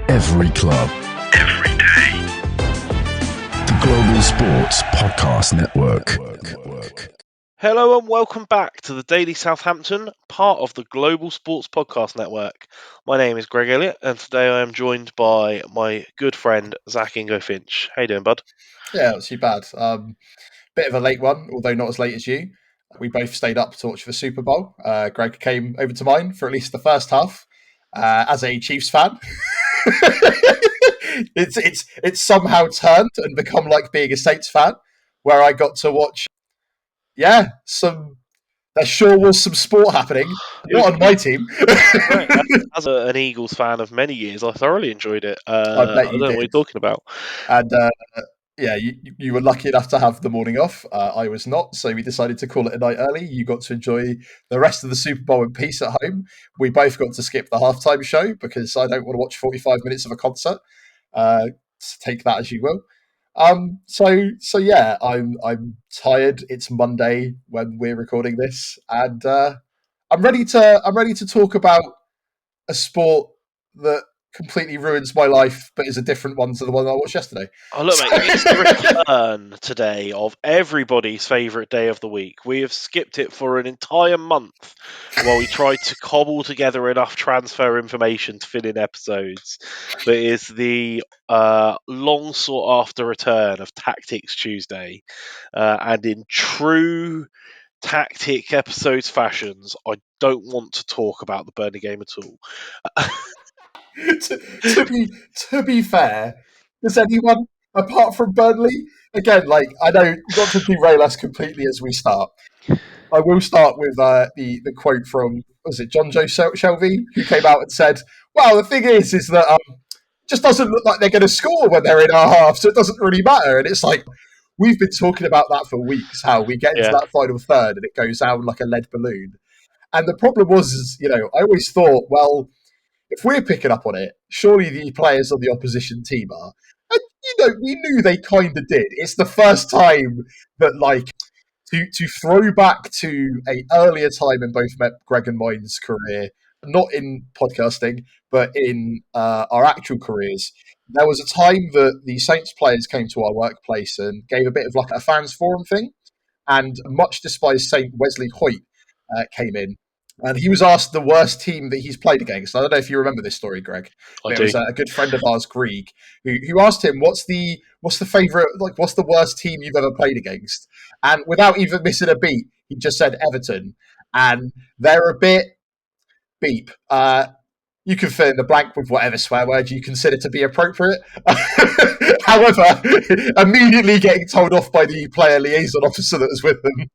Every club. Every day. The Global Sports Podcast Network. Hello and welcome back to the Daily Southampton, part of the Global Sports Podcast Network. My name is Greg Elliott, and today I am joined by my good friend Zach Ingo Finch. How you doing, bud? Yeah, not too bad. Bit of a late one, although not as late as you. We both stayed up to watch the Super Bowl. Greg came over to mine for at least the first half. As a Chiefs fan, it's somehow turned and become like being a Saints fan, where I got to watch. Yeah, there sure was some sport happening. Not on my team. Right, as an Eagles fan of many years, I thoroughly enjoyed it. I bet I you don't know did. what you're talking about. And yeah, you were lucky enough to have the morning off. I was not, so we decided to call it a night early. You got to enjoy the rest of the Super Bowl in peace at home. We both got to skip the halftime show because I don't want to watch 45 minutes of a concert. Take that as you will. So yeah, I'm tired. It's Monday when we're recording this, and I'm ready to talk about a sport that completely ruins my life, but is a different one to the one I watched yesterday. Oh, look, mate, it's the return today of everybody's favourite day of the week. We have skipped it for an entire month while we tried to cobble together enough transfer information to fill in episodes. But it is the long sought after return of Tactics Tuesday. And in true tactic episodes fashions, I don't want to talk about the Burnley game at all. to be fair, does anyone apart from Burnley again? Like I know not to derail us completely as we start. I will start with the quote from was it John Joe Shelby who came out and said, "Well, the thing is that just doesn't look like they're going to score when they're in our half, so it doesn't really matter." And it's like we've been talking about that for weeks. How we get into that final third and it goes down like a lead balloon. And the problem was, I always thought, well, if we're picking up on it, surely the players on the opposition team are. And, we knew they kind of did. It's the first time that, like, to throw back to a earlier time in both Greg and mine's career, not in podcasting, but in our actual careers, there was a time that the Saints players came to our workplace and gave a bit of like a fans forum thing, and much despised Saint Wesley Hoyt came in. And he was asked the worst team that he's played against. I don't know if you remember this story, Greg. I It do. was a good friend of ours, Grieg, who asked him, what's the favourite, like, what's the worst team you've ever played against? And without even missing a beat, he just said Everton. And they're a bit beep. You can fill in the blank with whatever swear word you consider to be appropriate. However, immediately getting told off by the player liaison officer that was with them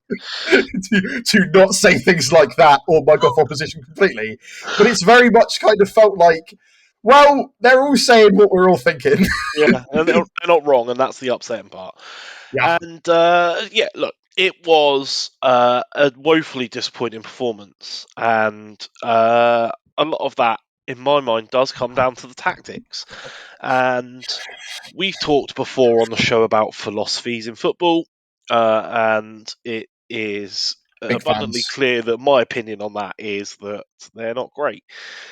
to not say things like that or mug off opposition completely. But it's very much kind of felt like, well, they're all saying what we're all thinking. Yeah, and they're not wrong, and that's the upsetting part. Yeah. And look, it was a woefully disappointing performance, and a lot of that, in my mind, does come down to the tactics. And we've talked before on the show about philosophies in football, and it is Big abundantly fans. clear that my opinion on that is that they're not great.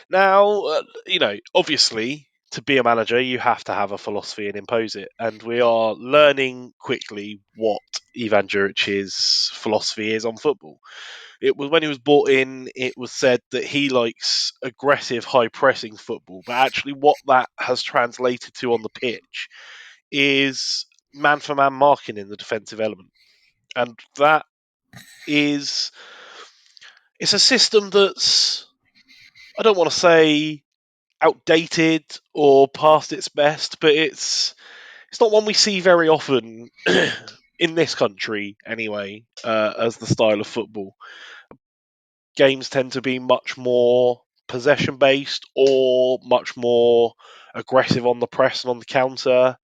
Now, obviously, to be a manager, you have to have a philosophy and impose it. And we are learning quickly what Ivan Juric's philosophy is on football. It was when he was brought in, it was said that he likes aggressive, high pressing football. But actually, what that has translated to on the pitch is man for man marking in the defensive element. And that is, it's a system that's, I don't want to say outdated or past its best, but it's not one we see very often in this country anyway, as the style of football. Games tend to be much more possession based or much more aggressive on the press and on the counter.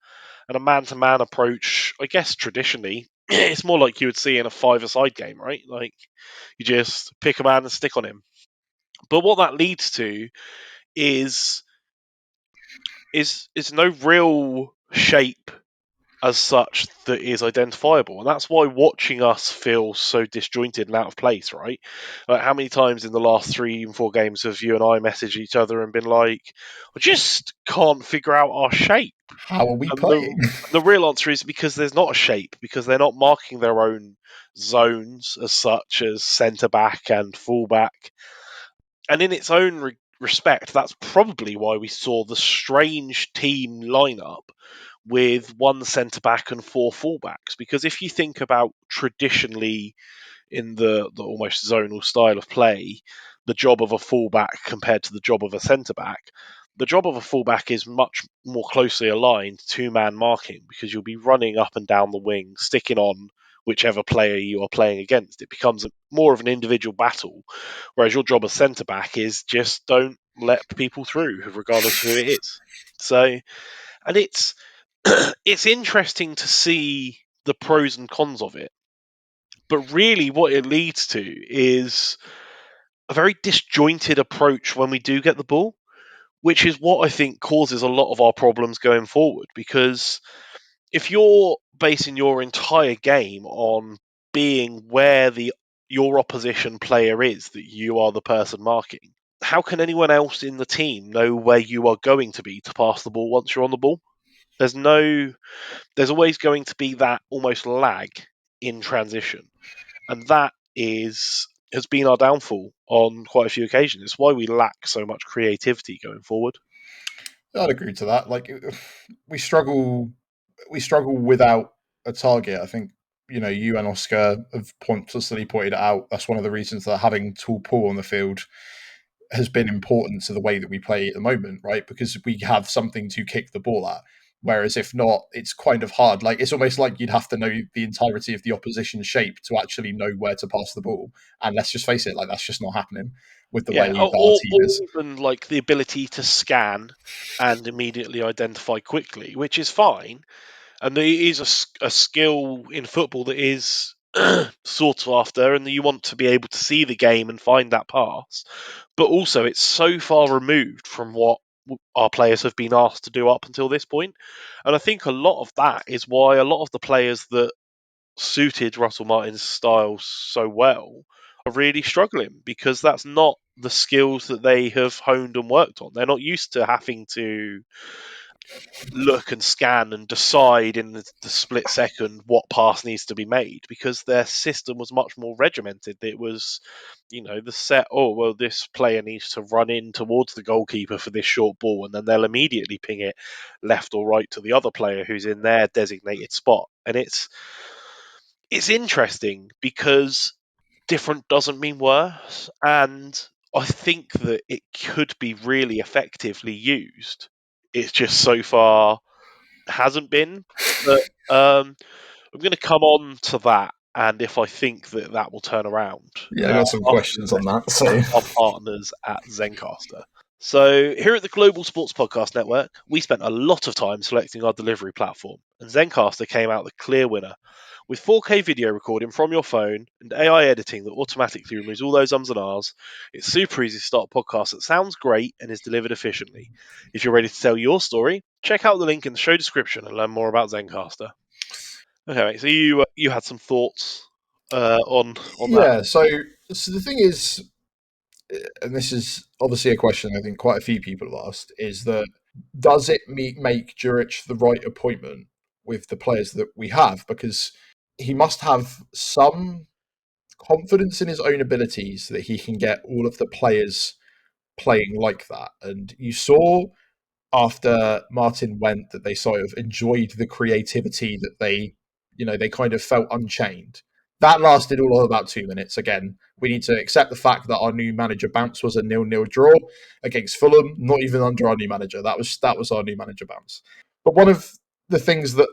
And a man-to-man approach, I guess traditionally, it's more like you would see in a five-a-side game, right? Like you just pick a man and stick on him. But what that leads to is no real shape as such that is identifiable. And that's why watching us feel so disjointed and out of place, right? Like, how many times in the last 3 and 4 games have you and I messaged each other and been like, I just can't figure out our shape? How are we And playing? the real answer is because there's not a shape, because they're not marking their own zones as such as centre back and full back. And in its own respect, that's probably why we saw the strange team lineup with one centre back and 4 fullbacks. Because if you think about traditionally in the almost zonal style of play, the job of a fullback compared to the job of a centre back, the job of a fullback is much more closely aligned to man marking, because you'll be running up and down the wing, sticking on whichever player you are playing against. It becomes more of an individual battle, whereas your job as centre back is just don't let people through, regardless of who it is. So, and it's interesting to see the pros and cons of it. But really, what it leads to is a very disjointed approach when we do get the ball, which is what I think causes a lot of our problems going forward. Because if you're basing your entire game on being where your opposition player is, that you are the person marking, how can anyone else in the team know where you are going to be to pass the ball once you're on the ball? There's always going to be that almost lag in transition. And that has been our downfall on quite a few occasions. It's why we lack so much creativity going forward. I'd agree to that. Like we struggle, without a target. I think you and Oscar have constantly pointed it out. That's one of the reasons that having tall Paul on the field has been important to the way that we play at the moment, right? Because we have something to kick the ball at. Whereas if not, it's kind of hard. Like it's almost like you'd have to know the entirety of the opposition shape to actually know where to pass the ball. And let's just face it, like that's just not happening with the way Yeah, that our team or is. even like the ability to scan and immediately identify quickly, which is fine. And there is a skill in football that is sought after, and that you want to be able to see the game and find that pass. But also, it's so far removed from what our players have been asked to do up until this point. And I think a lot of that is why a lot of the players that suited Russell Martin's style so well are really struggling, because that's not the skills that they have honed and worked on. They're not used to having to look and scan and decide in the split second what pass needs to be made, because their system was much more regimented. It was, the set, oh, well, this player needs to run in towards the goalkeeper for this short ball, and then they'll immediately ping it left or right to the other player who's in their designated spot. And it's interesting because different doesn't mean worse. And I think that it could be really effectively used. It's just so far hasn't been. But I'm going to come on to that, and if I think that will turn around Yeah, I got some after questions on that. So our partners at Zencastr. So, here at the Global Sports Podcast Network, we spent a lot of time selecting our delivery platform, and Zencastr came out the clear winner. With 4K video recording from your phone and AI editing that automatically removes all those ums and ahs, it's super easy to start a podcast that sounds great and is delivered efficiently. If you're ready to tell your story, check out the link in the show description and learn more about Zencastr. Okay, mate, so you had some thoughts on that. yeah, so the thing is, and this is obviously a question I think quite a few people have asked, is that does it make Juric the right appointment with the players that we have? Because he must have some confidence in his own abilities that he can get all of the players playing like that. And you saw after Martin went that they sort of enjoyed the creativity that they kind of felt unchained. That lasted all of about 2 minutes. Again, we need to accept the fact that our new manager bounce was a 0-0 draw against Fulham, not even under our new manager. That was our new manager bounce. But one of the things that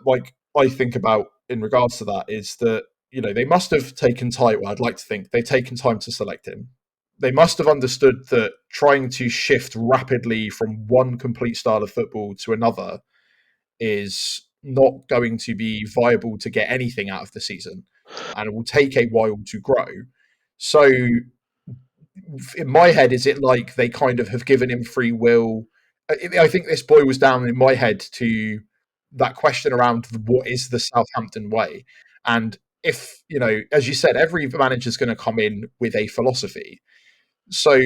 I think about in regards to that is that they must have taken time. Well, I'd like to think they've taken time to select him. They must have understood that trying to shift rapidly from one complete style of football to another is not going to be viable to get anything out of the season, and it will take a while to grow. So, in my head, is it like they kind of have given him free will? I think this boy was down in my head to that question around what is the Southampton way. And if, as you said, every manager is going to come in with a philosophy. So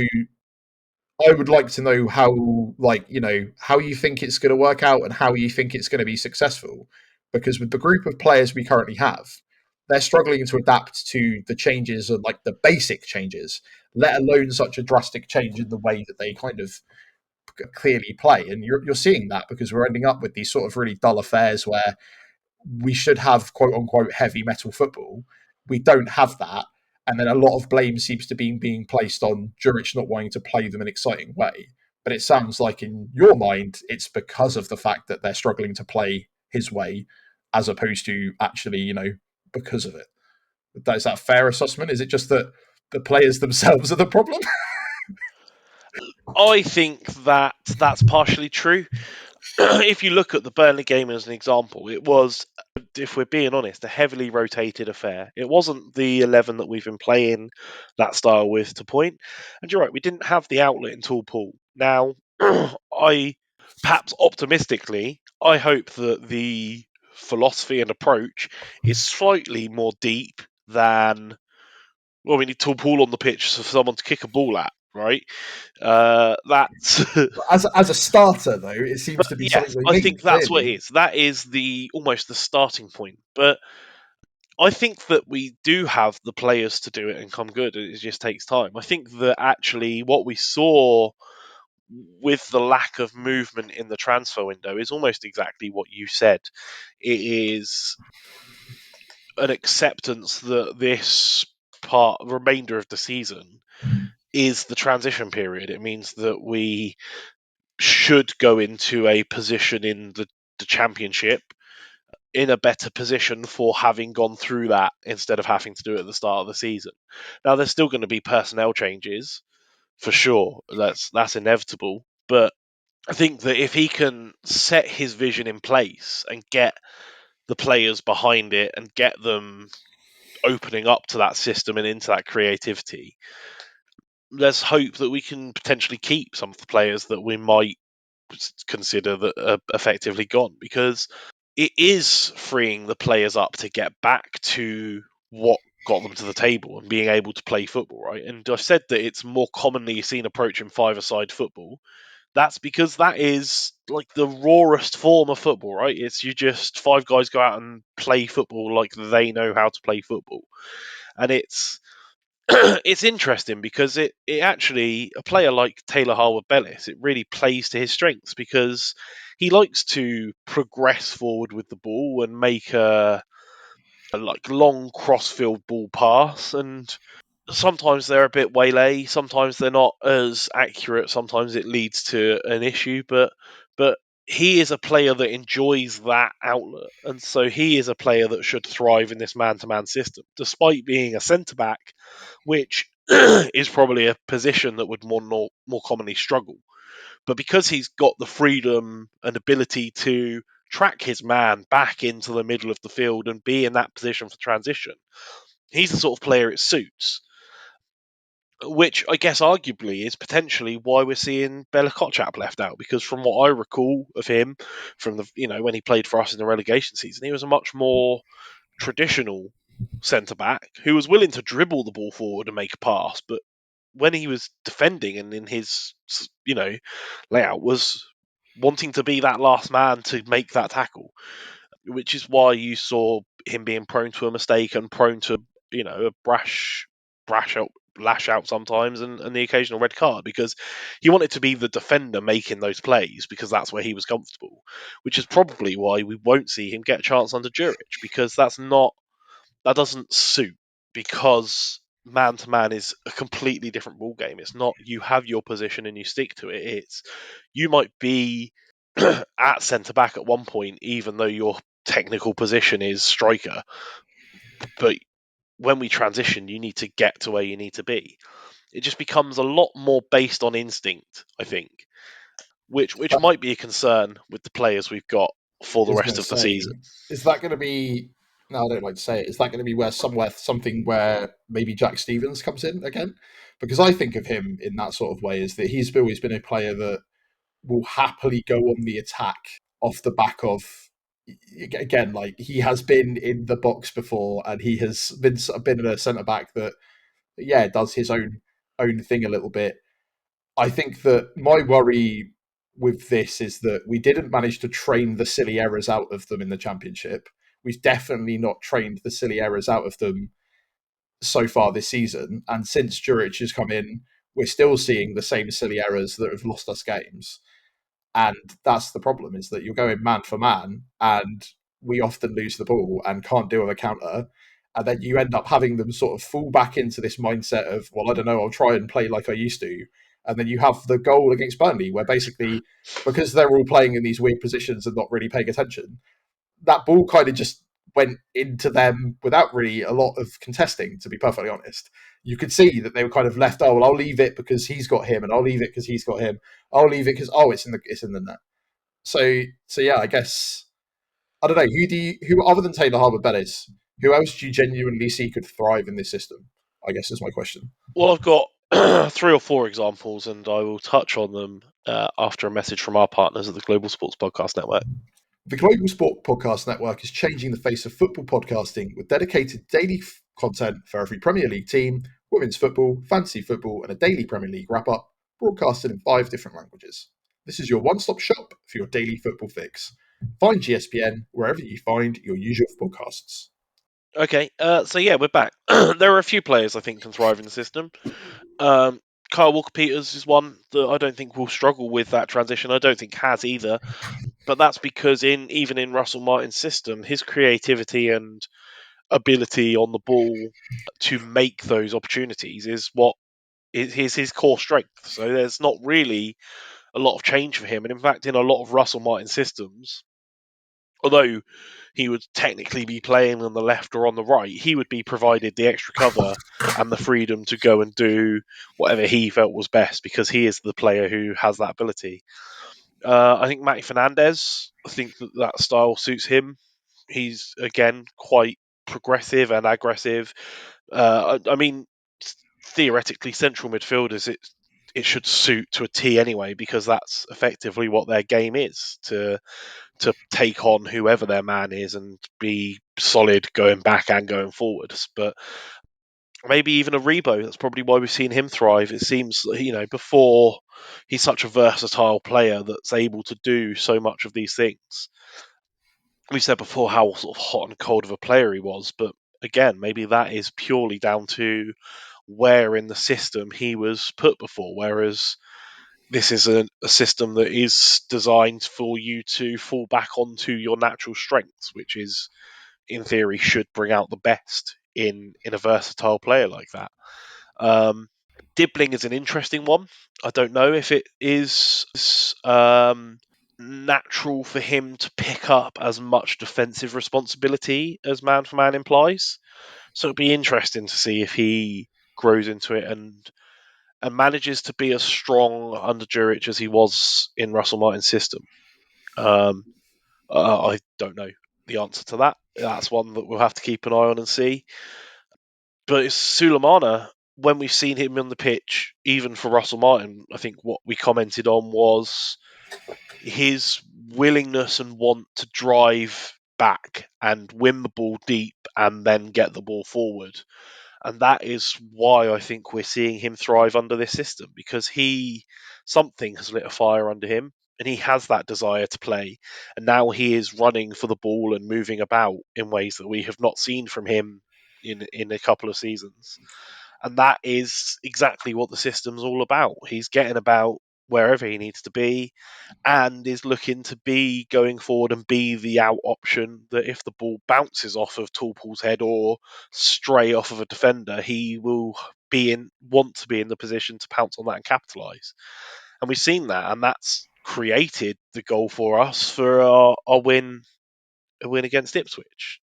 I would like to know how you think it's going to work out and how you think it's going to be successful. Because with the group of players we currently have, they're struggling to adapt to the changes, and like the basic changes, let alone such a drastic change in the way that they kind of clearly play. And you're seeing that because we're ending up with these sort of really dull affairs where we should have quote unquote heavy metal football. We don't have that. And then a lot of blame seems to be being placed on Juric not wanting to play them in an exciting way. But it sounds like in your mind, it's because of the fact that they're struggling to play his way, as opposed to actually, because of it. Is that a fair assessment? Is it just that the players themselves are the problem? I think that that's partially true. If you look at the Burnley game as an example, it was, if we're being honest, a heavily rotated affair. It wasn't the 11 that we've been playing that style with to point. And you're right, we didn't have the outlet in Tall Pool. Now, perhaps optimistically, I hope that the philosophy and approach is slightly more deep than, well, we need Tall Pool on the pitch for someone to kick a ball at, right? That's As a starter, though, it seems to be something yes, they I need, think that's what it clearly. is. That is the almost the starting point. But I think that we do have the players to do it and come good. It just takes time. I think that actually what we saw with the lack of movement in the transfer window is almost exactly what you said. It is an acceptance that this remainder of the season is the transition period. It means that we should go into a position in the championship in a better position for having gone through that instead of having to do it at the start of the season. Now, there's still going to be personnel changes for sure. That's inevitable. But I think that if he can set his vision in place and get the players behind it and get them opening up to that system and into that creativity, there's hope that we can potentially keep some of the players that we might consider that are effectively gone, because it is freeing the players up to get back to what got them to the table and being able to play football, right? And I've said that it's more commonly seen approach in five-a-side football. That's because that is like the rawest form of football, right? It's you just five guys go out and play football like they know how to play football. And it's it's interesting because it actually, a player like Taylor Harwood-Bellis, it really plays to his strengths because he likes to progress forward with the ball and make a like long cross-field ball pass, and sometimes they're a bit waylay, sometimes they're not as accurate, sometimes it leads to an issue, but he is a player that enjoys that outlet, and so he is a player that should thrive in this man-to-man system, despite being a centre-back, which is probably a position that would more commonly struggle. But because he's got the freedom and ability to track his man back into the middle of the field and be in that position for transition, he's the sort of player it suits. Which I guess arguably is potentially why we're seeing Bella Kotchap left out, because from what I recall of him, from the when he played for us in the relegation season, he was a much more traditional centre back who was willing to dribble the ball forward and make a pass, but when he was defending and in his layout, was wanting to be that last man to make that tackle, which is why you saw him being prone to a mistake and prone to a brash out, lash out sometimes, and the occasional red card, because he wanted to be the defender making those plays because that's where he was comfortable, which is probably why we won't see him get a chance under Juric, because that doesn't suit, because man to man is a completely different ball game. It's not you have your position and you stick to it. It's you might be at centre back at one point, even though your technical position is striker. But when we transition, you need to get to where you need to be. It just becomes a lot more based on instinct, I think, which But might be a concern with the players we've got for I the was going rest to of the say, season. is that going to be? No, I don't like to say it. Is that going to be something where maybe Jack Stevens comes in again? Because I think of him in that sort of way, is that he's always been a player that will happily go on the attack off the back of again, like he has been in the box before, and he has been a centre back that, does his own thing a little bit. I think that my worry with this is that we didn't manage to train the silly errors out of them in the Championship. We've definitely not trained the silly errors out of them so far this season. And since Juric has come in, we're still seeing the same silly errors that have lost us games. And that's the problem, is that you're going man for man, and we often lose the ball and can't deal with a counter. And then you end up having them sort of fall back into this mindset of, well, I don't know, I'll try and play like I used to. And then you have the goal against Burnley, where basically, because they're all playing in these weird positions and not really paying attention, that ball kind of just went into them without really a lot of contesting, to be perfectly honest. You could see that they were kind of left, oh, well, I'll leave it because he's got him, and I'll leave it because he's got him. I'll leave it because, oh, it's in the net. So yeah, I guess, I don't know, who other than Taylor Harbour-Bellis, who else do you genuinely see could thrive in this system? I guess is my question. Well, I've got 3 or 4 examples, and I will touch on them after a message from our partners at the Global Sports Podcast Network. The Global Sport Podcast Network is changing the face of football podcasting with dedicated daily content for every Premier League team, women's football, fantasy football, and a daily Premier League wrap-up, broadcasted in 5 different languages. This is your one-stop shop for your daily football fix. Find GSPN wherever you find your usual podcasts. Okay, so yeah, we're back. There are a few players I think can thrive in the system. Kyle Walker-Peters is one that I don't think will struggle with that transition. I don't think has either. But that's because even in Russell Martin's system, his creativity and ability on the ball to make those opportunities is what is his core strength. So there's not really a lot of change for him. And in fact, in a lot of Russell Martin systems, although he would technically be playing on the left or on the right, he would be provided the extra cover and the freedom to go and do whatever he felt was best because he is the player who has that ability. I think Matty Fernandez, I think that style suits him. He's, again, quite progressive and aggressive. I mean, theoretically, central midfielders, it should suit to a T anyway, because that's effectively what their game is, to take on whoever their man is and be solid going back and going forwards. But maybe even a Rebo. That's probably why we've seen him thrive. It seems, before, he's such a versatile player that's able to do so much of these things. We said before how sort of hot and cold of a player he was, but again, maybe that is purely down to where in the system he was put before. Whereas this is a system that is designed for you to fall back onto your natural strengths, which is, in theory, should bring out the best in a versatile player like that. Dibbling is an interesting one. I don't know if it is natural for him to pick up as much defensive responsibility as man for man implies. So it'd be interesting to see if he grows into it and manages to be as strong under Juric as he was in Russell Martin's system. I don't know the answer to that. That's one that we'll have to keep an eye on and see. But it's Sulemana, when we've seen him on the pitch, even for Russell Martin, I think what we commented on was his willingness and want to drive back and win the ball deep and then get the ball forward. And that is why I think we're seeing him thrive under this system, because something has lit a fire under him and he has that desire to play. And now he is running for the ball and moving about in ways that we have not seen from him in a couple of seasons. And that is exactly what the system's all about. He's getting about wherever he needs to be and is looking to be going forward and be the out option that if the ball bounces off of Torpal's head or stray off of a defender, he will want to be in the position to pounce on that and capitalise. And we've seen that, and that's created the goal for us for our win against Ipswich.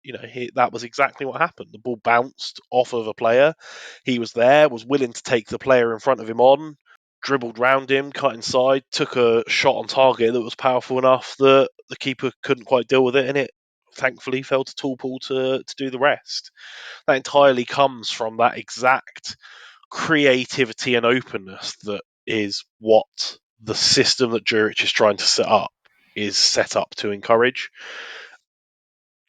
That was exactly what happened. The ball bounced off of a player. He was there, was willing to take the player in front of him on, dribbled round him, cut inside, took a shot on target that was powerful enough that the keeper couldn't quite deal with it, and it thankfully fell to Torpal to do the rest. That entirely comes from that exact creativity and openness that is what the system that Juric is trying to set up is set up to encourage.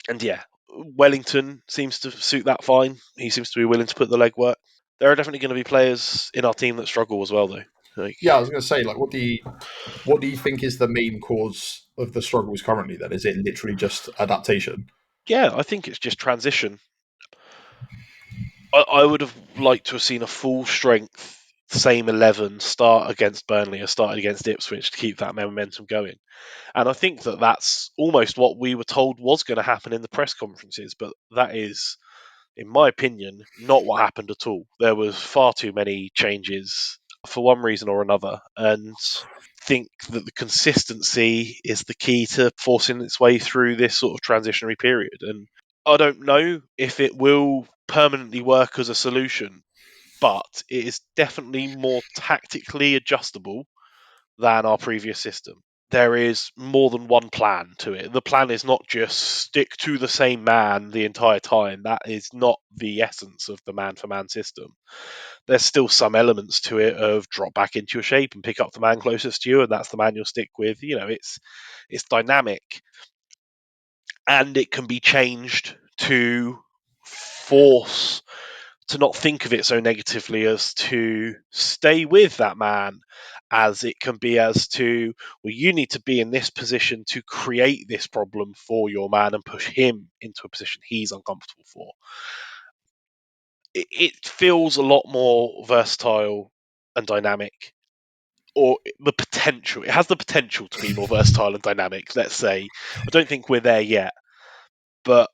And yeah, Wellington seems to suit that fine. He seems to be willing to put the legwork. There are definitely going to be players in our team that struggle as well, though. Yeah, I was going to say, like, what do you think is the main cause of the struggles currently? Then is it literally just adaptation? Yeah, I think it's just transition. I would have liked to have seen a full strength, same 11 start against Burnley or started against Ipswich to keep that momentum going. And I think that that's almost what we were told was going to happen in the press conferences, but that is, in my opinion, not what happened at all. There was far too many changes for one reason or another, and think that the consistency is the key to forcing its way through this sort of transitionary period. And I don't know if it will permanently work as a solution, but it is definitely more tactically adjustable than our previous system. There is more than one plan to it. The plan is not just stick to the same man the entire time. That is not the essence of the man for man system. There's still some elements to it of drop back into your shape and pick up the man closest to you, and that's the man you'll stick with. It's dynamic, and it can be changed to force to not think of it so negatively as to stay with that man, as it can be as to, well, you need to be in this position to create this problem for your man and push him into a position he's uncomfortable for. It feels a lot more versatile and dynamic, or it has the potential to be more versatile and dynamic, let's say. I don't think we're there yet, but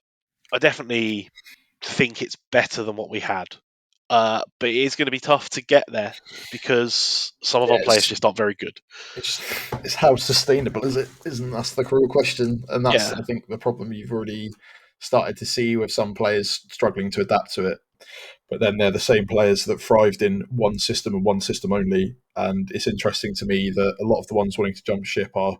I definitely think it's better than what we had. But it is going to be tough to get there because some of Yeah, our players just aren't very good. it's how sustainable is it? Isn't that's the cruel question? And that's, Yeah, I think, the problem you've already started to see with some players struggling to adapt to it. But then they're the same players that thrived in one system and one system only. And it's interesting to me that a lot of the ones wanting to jump ship are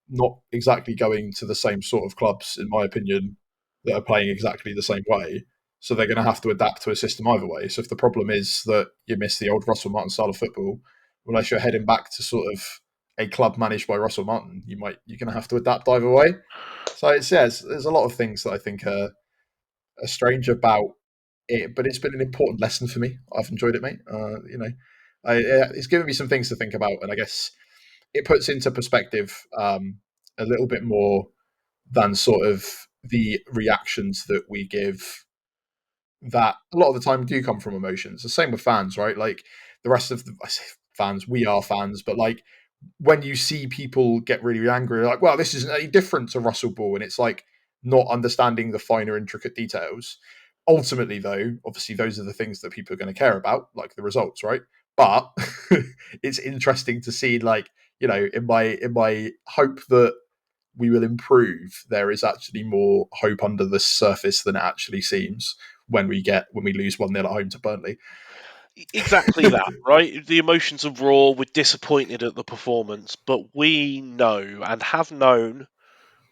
not exactly going to the same sort of clubs, in my opinion, that are playing exactly the same way. So they're going to have to adapt to a system either way. So if the problem is that you miss the old Russell Martin style of football, unless you're heading back to sort of a club managed by Russell Martin, you're going to have to adapt either way. So there's a lot of things that I think are strange about it, but it's been an important lesson for me. I've enjoyed it, mate. It's given me some things to think about, and I guess it puts into perspective a little bit more than sort of the reactions that we give that a lot of the time do come from emotions. The same with fans, right? Like the rest of I say fans, we are fans, but like when you see people get really angry, like, well, this isn't any different to Russell Ball, and it's like not understanding the finer, intricate details. Ultimately, though, obviously, those are the things that people are going to care about, like the results, right? But it's interesting to see, like, in my hope that we will improve, there is actually more hope under the surface than it actually seems when we lose 1-0 at home to Burnley. exactly that, right? The emotions are raw. We're disappointed at the performance, but we know and have known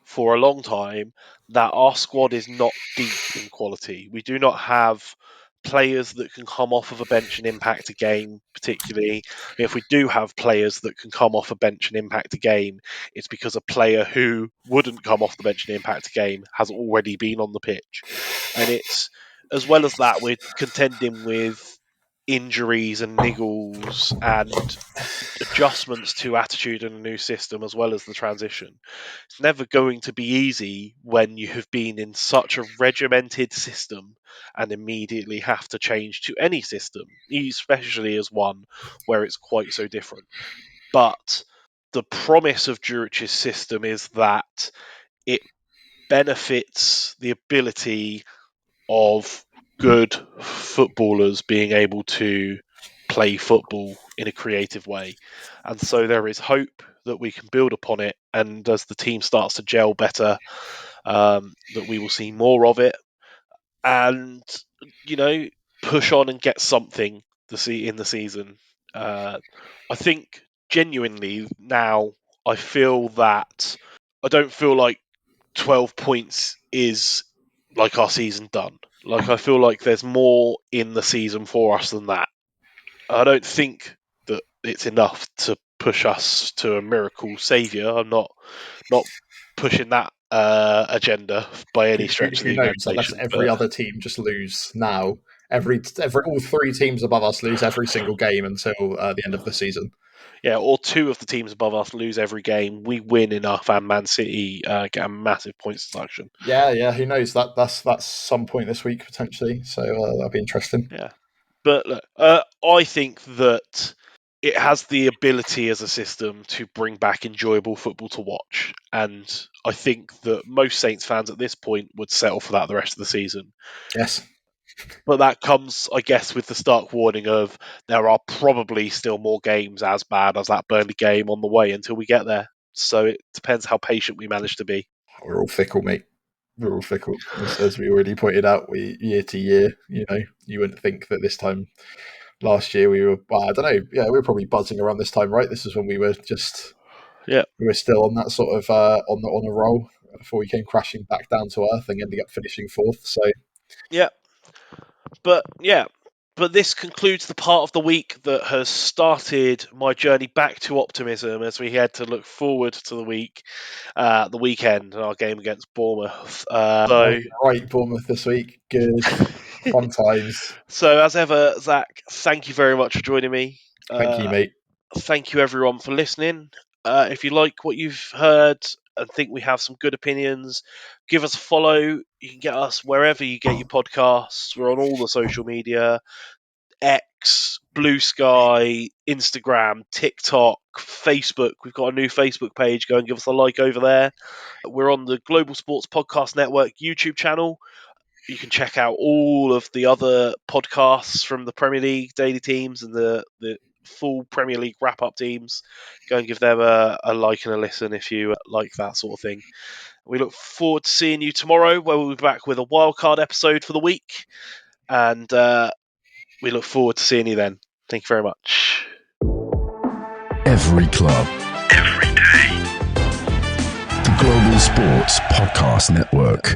for a long time that our squad is not deep in quality. We do not have players that can come off of a bench and impact a game, particularly. If we do have players that can come off a bench and impact a game, it's because a player who wouldn't come off the bench and impact a game has already been on the pitch. And it's, as well as that, we're contending with injuries and niggles and adjustments to attitude and a new system, as well as the transition. It's never going to be easy when you have been in such a regimented system and immediately have to change to any system, especially as one where it's quite so different. But the promise of Juric's system is that it benefits the ability of good footballers being able to play football in a creative way. And so there is hope that we can build upon it. And as the team starts to gel better, that we will see more of it and, you know, push on and get something in the season. I think genuinely now I feel that I don't feel like 12 points is like our season done. Like I feel like there's more in the season for us than that. I don't think that it's enough to push us to a miracle savior. I'm not pushing that agenda by any stretch of Who the knows? Unless imagination. every other team just lose now. All three teams above us lose every single game until the end of the season. Yeah, or two of the teams above us lose every game. We win enough, and Man City get a massive points deduction. Yeah. Who knows? That's some point this week potentially. So that'll be interesting. Yeah, but look, I think that it has the ability as a system to bring back enjoyable football to watch, and I think that most Saints fans at this point would settle for that the rest of the season. Yes. But that comes, I guess, with the stark warning of there are probably still more games as bad as that Burnley game on the way until we get there. So it depends how patient we manage to be. We're all fickle, mate. We're all fickle, as we already pointed out. We year to year, you wouldn't think that this time last year we were. Well, I don't know. Yeah, we were probably buzzing around this time, right? This is when we were we were still on that sort of on a roll before we came crashing back down to earth and ending up finishing fourth. So but this concludes the part of the week that has started my journey back to optimism as we head to look forward to the weekend, and our game against Bournemouth. Right, Bournemouth this week. Good, fun times. So as ever, Zach, thank you very much for joining me. Thank you, mate. Thank you everyone for listening. If you like what you've heard and think we have some good opinions, give us a follow. You can get us wherever you get your podcasts. We're on all the social media: X, Blue Sky, Instagram, TikTok, Facebook. We've got a new Facebook page. Go and give us a like over there. We're on the Global Sports Podcast Network YouTube channel. You can check out all of the other podcasts from the Premier League daily teams and the full Premier League wrap-up teams. Go and give them a like and a listen if you like that sort of thing. We look forward to seeing you tomorrow, where we'll be back with a wildcard episode for the week. And we look forward to seeing you then. Thank you very much. Every club, every day. The Global Sports Podcast Network.